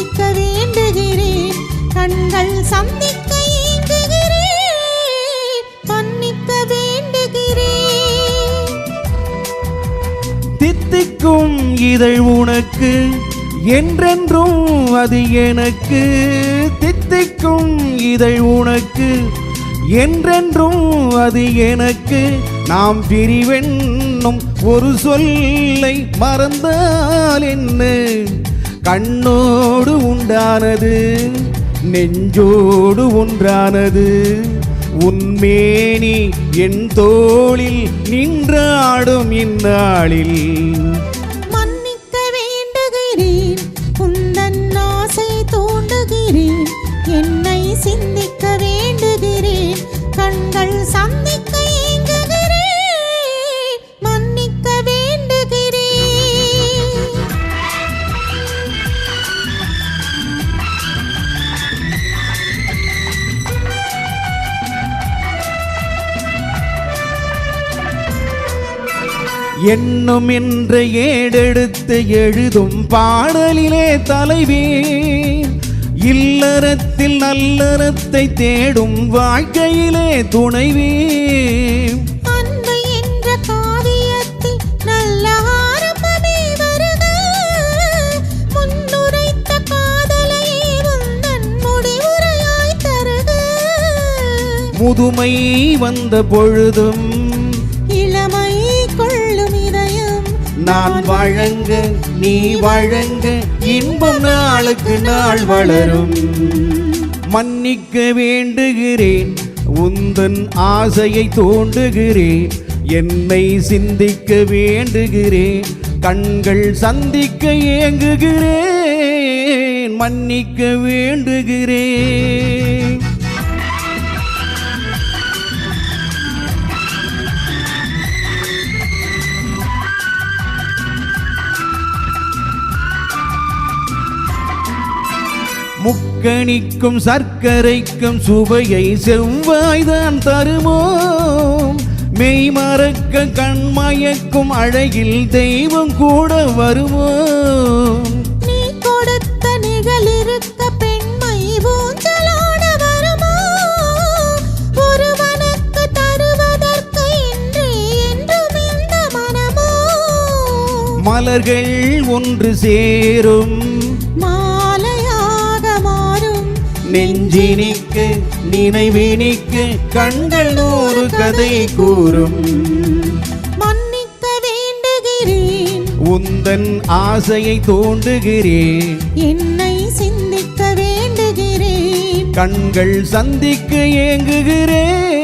சிந்திக்க வேண்டுகிறேன். கண்கள் சந்திக்க ஏங்குகிறேன். மன்னிக்க வேண்டுகிறேன். தித்திக்கும் இதழ் உனக்கு என்றென்றும் அது எனக்கு. தித்திக்கும் இதழ் உனக்கு என்றென்றும் அது எனக்கு. நாம் பிரிவென்னும் ஒரு சொல்லை மறந்தால் என்ன? கண்ணோடு உண்டானது நெஞ்சோடு ஒன்றானது. உன்மேனி என் தோளில் நின்றாடும் இந்நாளில். மன்னிக்க வேண்டுகிறேன். உந்தன் ஆசை தூண்டுகிறேன். என்னை சிந்திக்க வேண்டுகிறேன். கண்கள் சந்திக்க ஏங்குகிறேன். மன்னிக்க வேண்டுகிறேன். எண்ணம் என்ற ஏடெடுத்து எழுதும் பாடலிலே தலைவே. இல்லறத்தில் நல்லறத்தை தேடும் வாழ்க்கையிலே துணைவே. அன்பு என்ற காவியத்தில் நல்ல ஆரம்பமே வருக. முன்னுரைத்த காதலையே உந்தன் முடிவுரையாய் தருக. முதுமை வந்த பொழுதும் இளமை கொள்ளும் இதயம் நான் வழங்க நீ வழங்க இன்பம் நாளுக்கு நாள் வளரும். மன்னிக்க வேண்டுகிறேன். உந்தன் ஆசையை தோண்டுகிறேன். என்னை சிந்திக்க வேண்டுகிறேன். கண்கள் சந்திக்க ஏங்குகிறேன். மன்னிக்க வேண்டுகிறேன். முக்கணிக்கும் சர்க்கரைக்கும் சுவையை செவ்வாய்தான் தருமோ? மெய் மறக்க கண்மயக்கும் அழகில் தெய்வம் கூட வருமோ? நீ கொடுத்த நிகழிருக்க பெண்மை ஊஞ்சலாட வருமோ? ஒருவனுக்கு தருவதற்கு இன்று என்றும் இந்த மனமோ? மலர்கள் ஒன்று சேரும் நெஞ்சினிக்கு நினைவினிக்கு கண்கள் நூறு கதை கூறும். மன்னிக்க வேண்டுகிறேன். உந்தன் ஆசையை தோண்டுகிறேன். என்னை சிந்திக்க வேண்டுகிறேன். கண்கள் சந்திக்க ஏங்குகிறேன்.